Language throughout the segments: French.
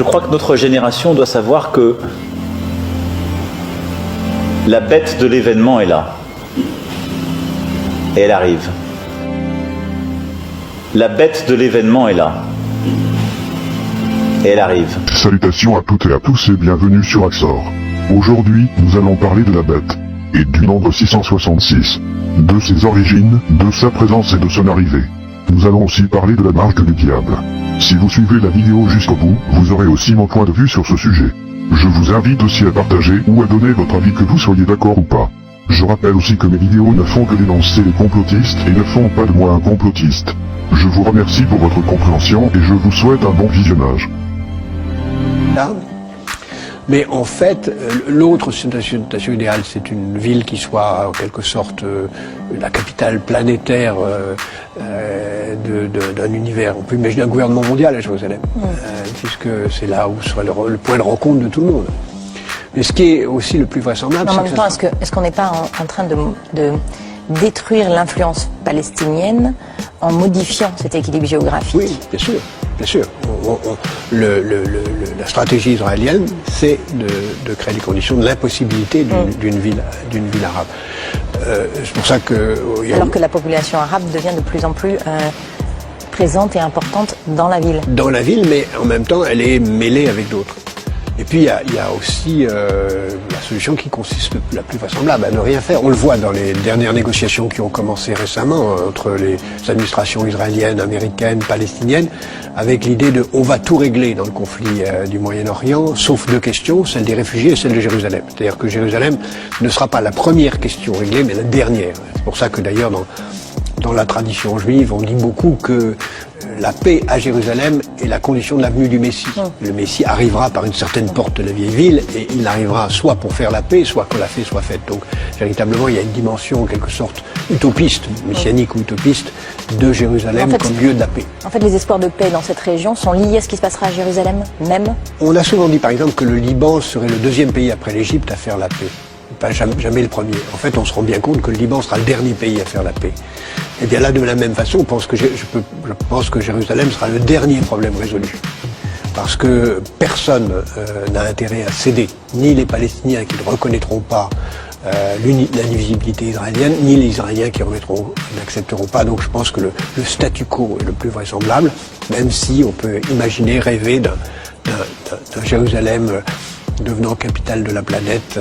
Je crois que notre génération doit savoir que la bête de l'événement est là. Et elle arrive. La bête de l'événement est là. Et elle arrive. Salutations à toutes et à tous et bienvenue sur Axor. Aujourd'hui, nous allons parler de la bête, et du nombre 666, de ses origines, de sa présence et de son arrivée. Nous allons aussi parler de la marque du diable. Si vous suivez la vidéo jusqu'au bout, vous aurez aussi mon point de vue sur ce sujet. Je vous invite aussi à partager ou à donner votre avis que vous soyez d'accord ou pas. Je rappelle aussi que mes vidéos ne font que dénoncer les complotistes et ne font pas de moi un complotiste. Je vous remercie pour votre compréhension et je vous souhaite un bon visionnage. Mais en fait, l'autre situation idéale, c'est une ville qui soit en quelque sorte la capitale planétaire d'un univers. On peut imaginer un gouvernement mondial à Jérusalem, puisque c'est là où serait le point de rencontre de tout le monde. Mais ce qui est aussi le plus vraisemblable, c'est en même temps, est-ce qu'on n'est pas en train de détruire l'influence palestinienne en modifiant cet équilibre géographique? Oui, bien sûr. Bien sûr, la stratégie israélienne, c'est de créer les conditions de l'impossibilité d'une ville arabe. C'est pour ça que... Alors que la population arabe devient de plus en plus présente et importante dans la ville. Dans la ville, mais en même temps, elle est mêlée avec d'autres. Et puis, il y a aussi la solution qui consiste la plus vraisemblable à ne rien faire. On le voit dans les dernières négociations qui ont commencé récemment entre les administrations israéliennes, américaines, palestiniennes, avec l'idée de on va tout régler dans le conflit du Moyen-Orient, sauf deux questions, celle des réfugiés et celle de Jérusalem. C'est-à-dire que Jérusalem ne sera pas la première question réglée, mais la dernière. C'est pour ça que d'ailleurs, dans la tradition juive, on dit beaucoup que la paix à Jérusalem est la condition de la venue du Messie. Le Messie arrivera par une certaine porte de la vieille ville et il arrivera soit pour faire la paix, soit que la paix soit faite. Donc véritablement, il y a une dimension en quelque sorte utopiste, messianique ou utopiste, de Jérusalem comme lieu de la paix. En fait, les espoirs de paix dans cette région sont liés à ce qui se passera à Jérusalem même? On a souvent dit par exemple que le Liban serait le deuxième pays après l'Égypte à faire la paix. Pas jamais le premier. En fait, on se rend bien compte que le Liban sera le dernier pays à faire la paix. Et bien là, de la même façon, je pense que Jérusalem sera le dernier problème résolu. Parce que personne n'a intérêt à céder, ni les Palestiniens qui ne reconnaîtront pas l'indivisibilité israélienne, ni les Israéliens qui n'accepteront pas. Donc je pense que le statu quo est le plus vraisemblable, même si on peut imaginer, rêver d'un Jérusalem devenant capitale de la planète,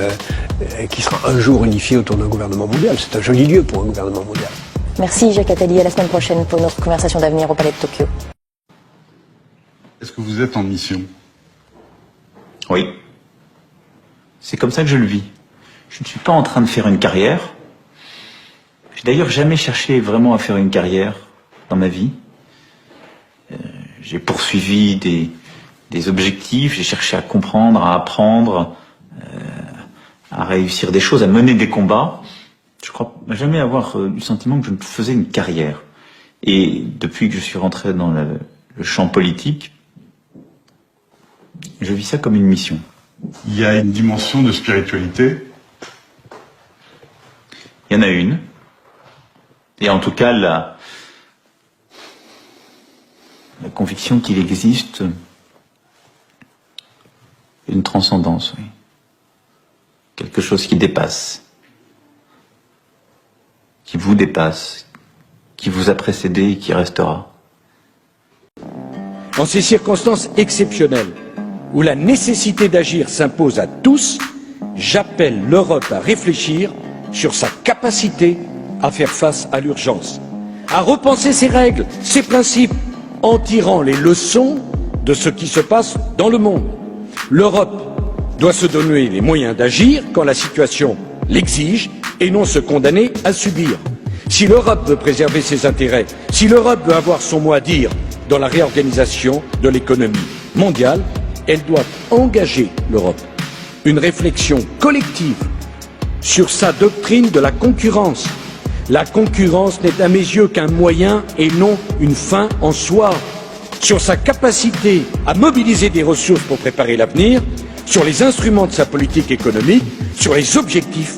qui sera un jour unifié autour d'un gouvernement mondial. C'est un joli lieu pour un gouvernement mondial. Merci Jacques Attali, à la semaine prochaine pour notre conversation d'avenir au Palais de Tokyo. Est-ce que vous êtes en mission? Oui. C'est comme ça que je le vis. Je ne suis pas en train de faire une carrière. J'ai d'ailleurs jamais cherché vraiment à faire une carrière dans ma vie. J'ai poursuivi des objectifs, j'ai cherché à comprendre, à apprendre, à réussir des choses, à mener des combats. Je crois jamais avoir eu le sentiment que je faisais une carrière. Et depuis que je suis rentré dans le champ politique, je vis ça comme une mission. Il y a une dimension de spiritualité? Il y en a une. Et en tout cas, la conviction qu'il existe une transcendance, oui. Quelque chose qui dépasse, qui vous dépasse, qui vous a précédé et qui restera. En ces circonstances exceptionnelles, où la nécessité d'agir s'impose à tous, j'appelle l'Europe à réfléchir sur sa capacité à faire face à l'urgence, à repenser ses règles, ses principes, en tirant les leçons de ce qui se passe dans le monde. L'Europe doit se donner les moyens d'agir quand la situation l'exige et non se condamner à subir. Si l'Europe veut préserver ses intérêts, si l'Europe veut avoir son mot à dire dans la réorganisation de l'économie mondiale, elle doit engager l'Europe une réflexion collective sur sa doctrine de la concurrence. La concurrence n'est à mes yeux qu'un moyen et non une fin en soi. Sur sa capacité à mobiliser des ressources pour préparer l'avenir, sur les instruments de sa politique économique, sur les objectifs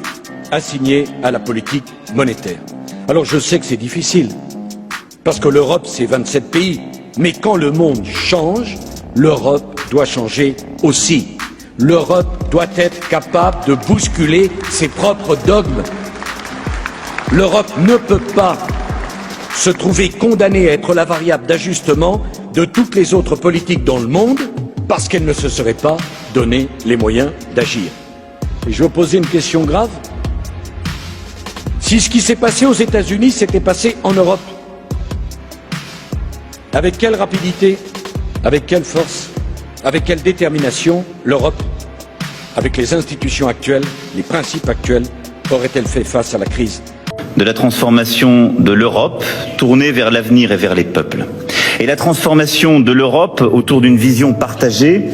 assignés à la politique monétaire. Alors je sais que c'est difficile, parce que l'Europe c'est 27 pays, mais quand le monde change, l'Europe doit changer aussi. L'Europe doit être capable de bousculer ses propres dogmes. L'Europe ne peut pas se trouver condamnée à être la variable d'ajustement de toutes les autres politiques dans le monde parce qu'elle ne se serait pas donné les moyens d'agir. Et je vais vous poser une question grave. Si ce qui s'est passé aux États-Unis s'était passé en Europe, avec quelle rapidité, avec quelle force, avec quelle détermination l'Europe, avec les institutions actuelles, les principes actuels, aurait-elle fait face à la crise ? De la transformation de l'Europe tournée vers l'avenir et vers les peuples. Et la transformation de l'Europe autour d'une vision partagée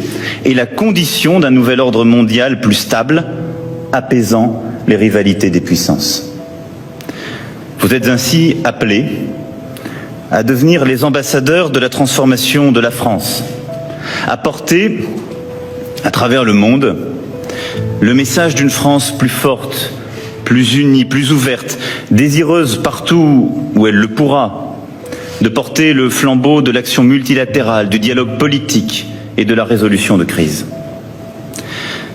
est la condition d'un nouvel ordre mondial plus stable, apaisant les rivalités des puissances. Vous êtes ainsi appelés à devenir les ambassadeurs de la transformation de la France, à porter, à travers le monde, le message d'une France plus forte, plus unie, plus ouverte, désireuse partout où elle le pourra, de porter le flambeau de l'action multilatérale, du dialogue politique et de la résolution de crises.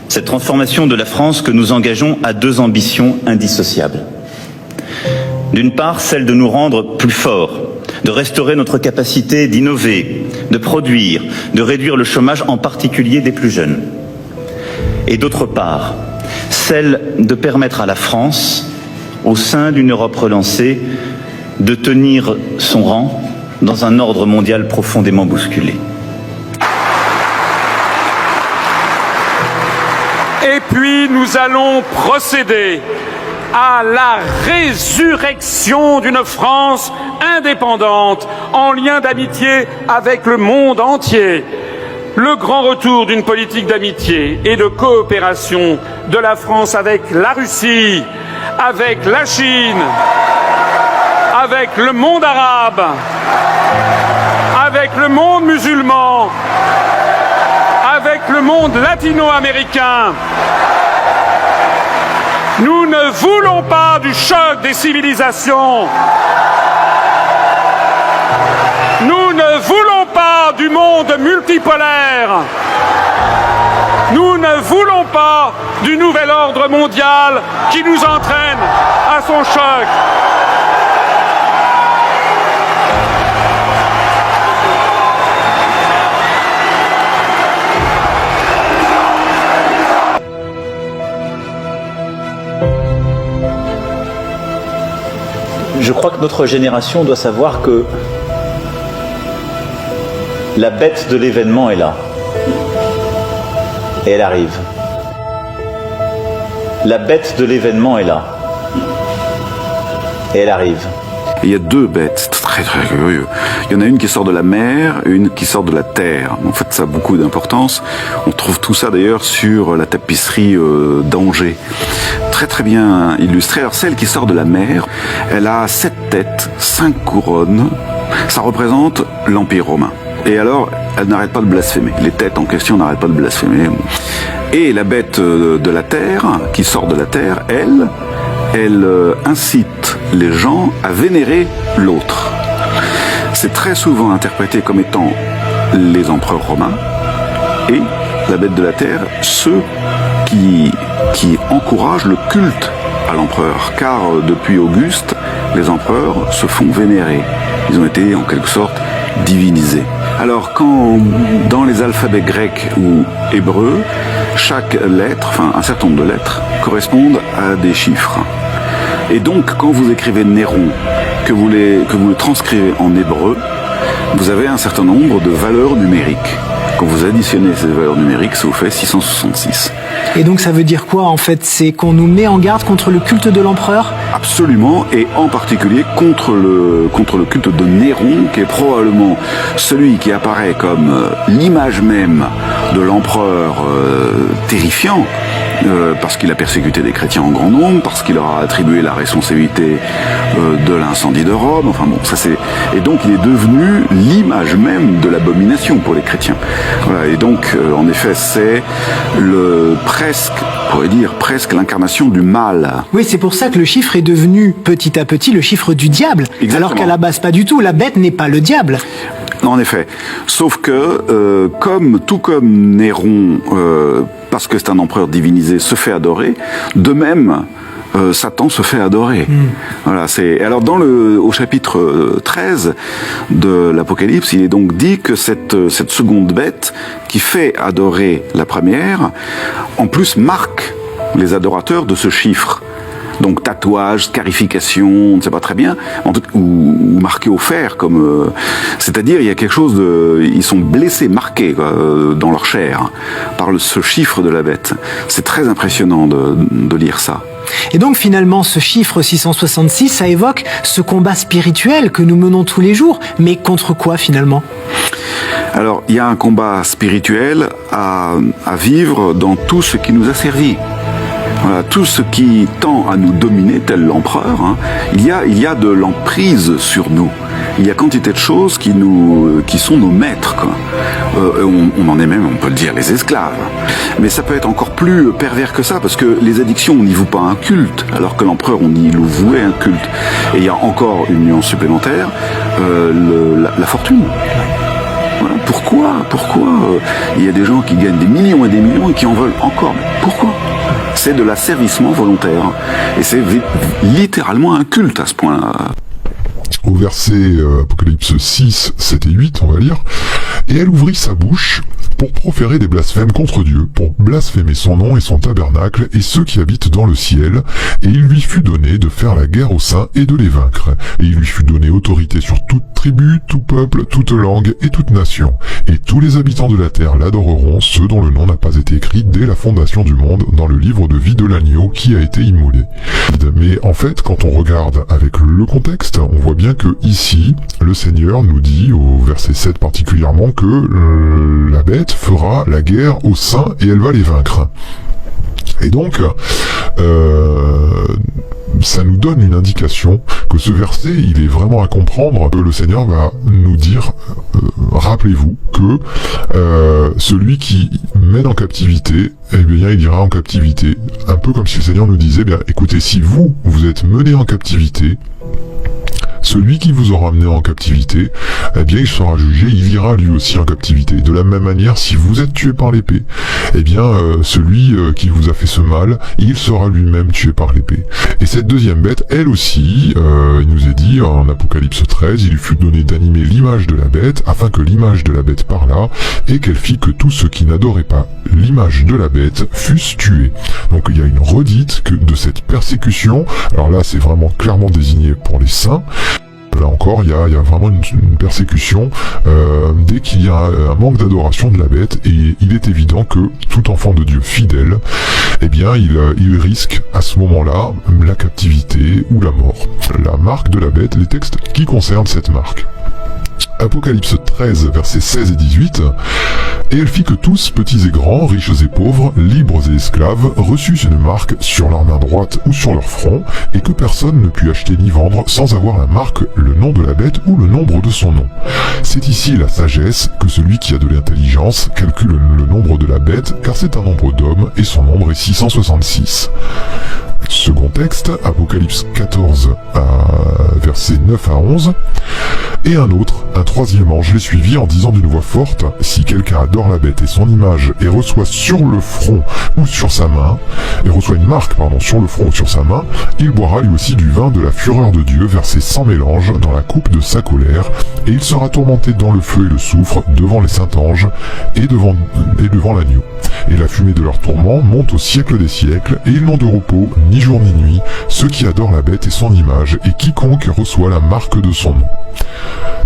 Cette transformation de la France que nous engageons a deux ambitions indissociables. D'une part, celle de nous rendre plus forts, de restaurer notre capacité d'innover, de produire, de réduire le chômage, en particulier des plus jeunes. Et d'autre part, celle de permettre à la France, au sein d'une Europe relancée, de tenir son rang dans un ordre mondial profondément bousculé. Et puis nous allons procéder à la résurrection d'une France indépendante en lien d'amitié avec le monde entier. Le grand retour d'une politique d'amitié et de coopération de la France avec la Russie, avec la Chine, avec le monde arabe, avec le monde musulman, avec le monde latino-américain. Nous ne voulons pas du choc des civilisations. Nous ne voulons pas du monde multipolaire. Nous ne voulons pas du nouvel ordre mondial qui nous entraîne à son choc. Je crois que notre génération doit savoir que la bête de l'événement est là. Et elle arrive. La bête de l'événement est là. Et elle arrive. Il y a deux bêtes, c'est très très curieux. Il y en a une qui sort de la mer et une qui sort de la terre. En fait, ça a beaucoup d'importance. On trouve tout ça d'ailleurs sur la tapisserie d'Angers. Très très bien illustré. Alors celle qui sort de la mer, elle a 7 têtes, 5 couronnes. Ça représente l'Empire romain. Et alors, elle n'arrête pas de blasphémer. Les têtes en question n'arrêtent pas de blasphémer. Et la bête de la terre, qui sort de la terre, elle incite les gens à vénérer l'autre. C'est très souvent interprété comme étant les empereurs romains et la bête de la terre, ceux qui encouragent le culte à l'empereur. Car depuis Auguste, les empereurs se font vénérer. Ils ont été en quelque sorte divinisés. Alors quand dans les alphabets grecs ou hébreux, chaque lettre, enfin un certain nombre de lettres, correspondent à des chiffres. Et donc quand vous écrivez Néron, que vous le transcrivez en hébreu, vous avez un certain nombre de valeurs numériques. Quand vous additionnez ces valeurs numériques, ça vous fait 666. Et donc ça veut dire quoi en fait? C'est qu'on nous met en garde contre le culte de l'empereur? Absolument, et en particulier contre le culte de Néron, qui est probablement celui qui apparaît comme l'image même de l'empereur terrifiant, parce qu'il a persécuté des chrétiens en grand nombre, parce qu'il leur a attribué la responsabilité de l'incendie de Rome, enfin bon, ça c'est... Et donc il est devenu l'image même de l'abomination pour les chrétiens. Voilà, et donc en effet c'est on pourrait dire presque l'incarnation du mal. Oui, c'est pour ça que le chiffre est devenu petit à petit le chiffre du diable. Exactement. Alors qu'à la base pas du tout, la bête n'est pas le diable. En effet. Sauf que, tout comme Néron, parce que c'est un empereur divinisé, se fait adorer, de même, Satan se fait adorer. Voilà, alors au chapitre 13 de l'Apocalypse, il est donc dit que cette seconde bête qui fait adorer la première, en plus marque les adorateurs de ce chiffre. Donc tatouage, scarification, on ne sait pas très bien, ou marqué au fer, c'est-à-dire il y a quelque chose ils sont blessés, marqués dans leur chair par ce chiffre de la bête. C'est très impressionnant de lire ça. Et donc finalement, ce chiffre 666, ça évoque ce combat spirituel que nous menons tous les jours, mais contre quoi finalement ? Alors, il y a un combat spirituel à vivre dans tout ce qui nous a servi. Voilà, tout ce qui tend à nous dominer, tel l'empereur, hein, il y a de l'emprise sur nous. Il y a quantité de choses qui sont nos maîtres, quoi. On en est même, on peut le dire, les esclaves. Mais ça peut être encore plus pervers que ça, parce que les addictions, on n'y voue pas un culte, alors que l'empereur, on y vouait un culte. Et il y a encore une nuance supplémentaire, la fortune. Voilà. Pourquoi il y a des gens qui gagnent des millions et des millions et qui en veulent encore? Pourquoi? C'est de l'asservissement volontaire. Et c'est littéralement un culte à ce point-là. Au verset Apocalypse 6, 7 et 8, on va lire. Et elle ouvrit sa bouche pour proférer des blasphèmes contre Dieu, pour blasphémer son nom et son tabernacle et ceux qui habitent dans le ciel. Et il lui fut donné de faire la guerre aux saints et de les vaincre. Et il lui fut donné autorité sur toute tribu, tout peuple, toute langue et toute nation. Et tous les habitants de la terre l'adoreront, ceux dont le nom n'a pas été écrit dès la fondation du monde dans le livre de vie de l'agneau qui a été immolé. Mais en fait, quand on regarde avec le contexte, on voit bien que ici, le Seigneur nous dit, au verset 7 particulièrement, que la bête fera la guerre aux saints et elle va les vaincre. Et donc, ça nous donne une indication que ce verset, il est vraiment à comprendre, que le Seigneur va nous dire, rappelez-vous que celui qui mène en captivité, eh bien, il ira en captivité. Un peu comme si le Seigneur nous disait, bien, écoutez, si vous êtes mené en captivité, celui qui vous aura amené en captivité, eh bien, il sera jugé, il ira lui aussi en captivité. De la même manière, si vous êtes tué par l'épée, eh bien, celui qui vous a fait ce mal, il sera lui-même tué par l'épée. Et cette deuxième bête, elle aussi, il nous est dit, en Apocalypse 13, il lui fut donné d'animer l'image de la bête, afin que l'image de la bête parlât, et qu'elle fit que tous ceux qui n'adoraient pas l'image de la bête fussent tués. Donc, il y a une redite de cette persécution. Alors là, c'est vraiment clairement désigné pour les saints. Là encore, il y a vraiment une persécution dès qu'il y a un manque d'adoration de la bête, et il est évident que tout enfant de Dieu fidèle, eh bien, il risque à ce moment-là la captivité ou la mort. La marque de la bête, les textes qui concernent cette marque. Apocalypse 13, versets 16 et 18. Et elle fit que tous, petits et grands, riches et pauvres, libres et esclaves, reçussent une marque sur leur main droite ou sur leur front, et que personne ne put acheter ni vendre sans avoir la marque, le nom de la bête ou le nombre de son nom. C'est ici la sagesse que celui qui a de l'intelligence calcule le nombre de la bête, car c'est un nombre d'hommes, et son nombre est 666. Second texte, Apocalypse 14, versets 9 à 11. Et un troisième ange les suivit en disant d'une voix forte, si quelqu'un adore la bête et son image et reçoit sur le front ou sur sa main, et reçoit une marque, sur le front ou sur sa main, il boira lui aussi du vin de la fureur de Dieu versé sans mélange dans la coupe de sa colère, et il sera tourmenté dans le feu et le soufre devant les saints anges et devant l'agneau. Et la fumée de leur tourment monte au siècle des siècles, et ils n'ont de repos ni jour ni nuit, ceux qui adorent la bête et son image, et quiconque reçoit la marque de son nom.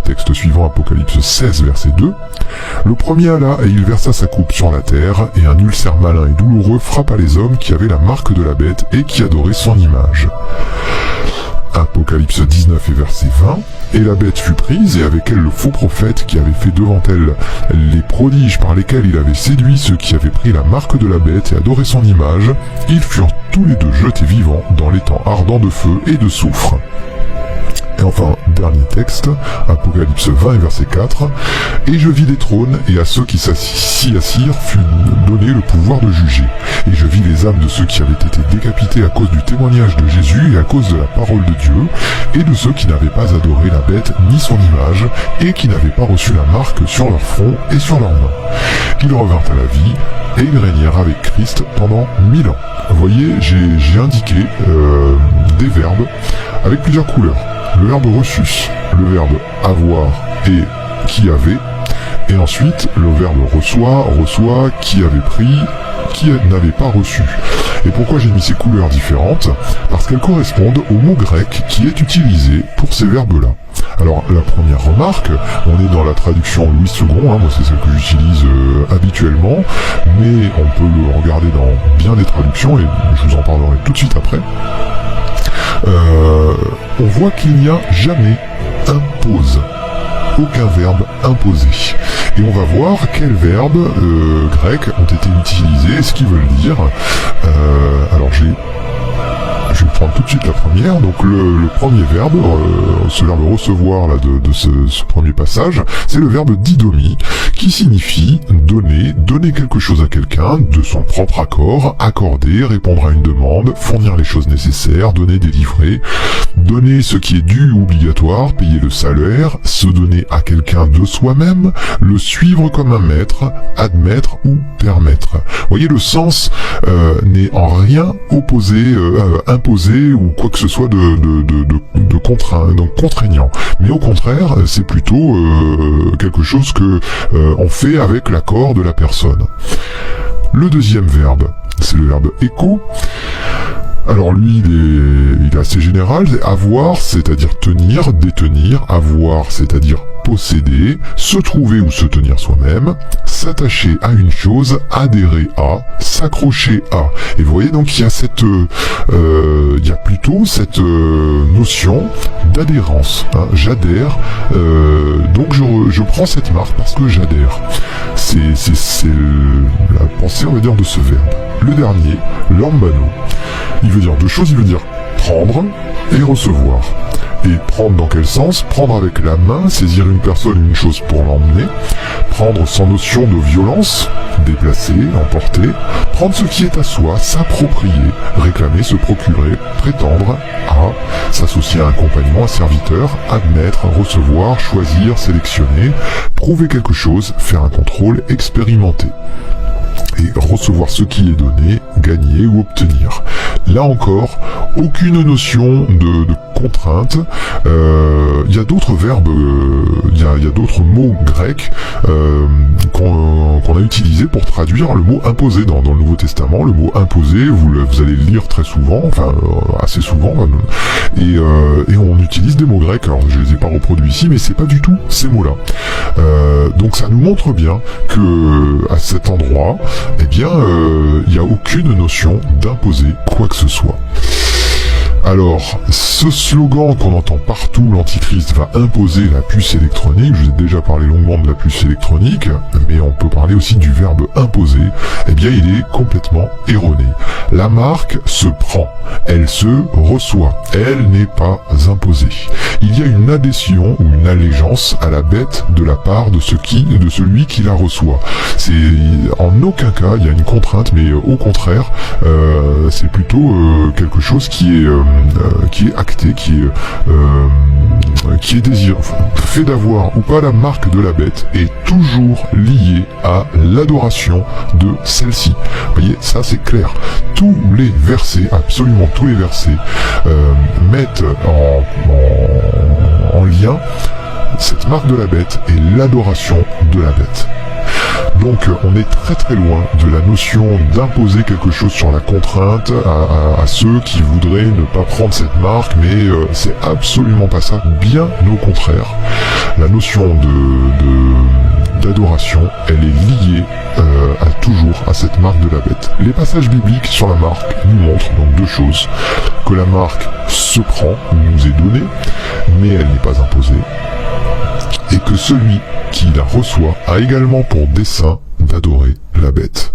Texte suivant, Apocalypse 16, verset 2. Le premier alla, et il versa sa coupe sur la terre, et un ulcère malin et douloureux frappa les hommes qui avaient la marque de la bête et qui adoraient son image. Apocalypse 19 et verset 20. Et la bête fut prise, et avec elle le faux prophète qui avait fait devant elle les prodiges par lesquels il avait séduit ceux qui avaient pris la marque de la bête et adoré son image. Ils furent tous les deux jetés vivants dans l'étang ardent de feu et de soufre. Et enfin, dernier texte, Apocalypse 20 et verset 4. Et je vis des trônes, et à ceux qui s'y assirent fut donné le pouvoir de juger. Et je vis les âmes de ceux qui avaient été décapités à cause du témoignage de Jésus et à cause de la parole de Dieu, et de ceux qui n'avaient pas adoré la bête ni son image, et qui n'avaient pas reçu la marque sur leur front et sur leurs mains. Ils revinrent à la vie, et ils régnèrent avec Christ pendant 1000 ans. Vous voyez, j'ai indiqué des verbes avec plusieurs couleurs. Le verbe reçus, le verbe avoir et qui avait, et ensuite le verbe reçoit, qui avait pris, qui n'avait pas reçu. Et pourquoi j'ai mis ces couleurs différentes? Parce qu'elles correspondent au mot grec qui est utilisé pour ces verbes-là. Alors la première remarque, on est dans la traduction Louis II, moi c'est celle que j'utilise habituellement, mais on peut le regarder dans bien des traductions, et je vous en parlerai tout de suite après. On voit qu'il n'y a jamais impose, aucun verbe imposé. Et on va voir quels verbes grecs ont été utilisés, ce qu'ils veulent dire. Alors je vais prendre tout de suite la première. Donc le premier verbe, ce verbe recevoir là de ce premier passage, c'est le verbe didomi, qui signifie donner quelque chose à quelqu'un de son propre accord, accorder, répondre à une demande, fournir les choses nécessaires, donner, délivrer, donner ce qui est dû ou obligatoire, payer le salaire, se donner à quelqu'un de soi-même, le suivre comme un maître, admettre ou permettre. Vous voyez, le sens n'est en rien imposé ou quoi que ce soit de contraint, donc contraignant. Mais au contraire, c'est plutôt quelque chose que on fait avec l'accord de la personne. Le deuxième verbe, c'est le verbe écho. Alors lui, il est assez général. Avoir, c'est-à-dire tenir, détenir. Avoir, c'est-à-dire posséder, se trouver ou se tenir soi-même, s'attacher à une chose, adhérer à, s'accrocher à. Et vous voyez, donc il y a plutôt cette notion d'adhérence. Hein. J'adhère, donc je prends cette marque parce que j'adhère. C'est la pensée, on va dire, de ce verbe. Le dernier, lambano, il veut dire deux choses. Il veut dire prendre et recevoir. Et prendre dans quel sens? Prendre avec la main, saisir une personne, une chose pour l'emmener. Prendre sans notion de violence, déplacer, emporter. Prendre ce qui est à soi, s'approprier, réclamer, se procurer, prétendre à, s'associer à un compagnon, un serviteur, admettre, recevoir, choisir, sélectionner, prouver quelque chose, faire un contrôle, expérimenter. Et recevoir ce qui est donné, gagner ou obtenir. Là encore, aucune notion de contrainte. Il y a d'autres verbes, il y a d'autres mots grecs qu'on a utilisés pour traduire le mot imposé dans le Nouveau Testament. Le mot imposé, vous allez le lire très souvent, enfin assez souvent, et on utilise des mots grecs. Alors je les ai pas reproduits ici, mais c'est pas du tout ces mots-là. Donc ça nous montre bien que à cet endroit, eh bien, il n'y a aucune notion d'imposer quoi que ce soit. Alors, ce slogan qu'on entend partout, l'Antichrist va imposer la puce électronique, je vous ai déjà parlé longuement de la puce électronique, mais on peut parler aussi du verbe imposer, eh bien il est complètement erroné. La marque se prend, elle se reçoit, elle n'est pas imposée. Il y a une adhésion ou une allégeance à la bête de la part de celui qui la reçoit. C'est en aucun cas il y a une contrainte, mais au contraire, c'est plutôt quelque chose qui est acté, qui est désiré. Fait d'avoir ou pas la marque de la bête est toujours lié à l'adoration de celle-ci. Vous voyez, ça c'est clair. Tous les versets, absolument tous les versets, mettent en lien cette marque de la bête et l'adoration de la bête. Donc on est très très loin de la notion d'imposer quelque chose sur la contrainte à ceux qui voudraient ne pas prendre cette marque, mais c'est absolument pas ça, bien au contraire. La notion d'adoration, elle est liée toujours à cette marque de la bête. Les passages bibliques sur la marque nous montrent donc deux choses: que la marque se prend, nous est donnée, mais elle n'est pas imposée, et que celui qui la reçoit a également pour dessein d'adorer la bête.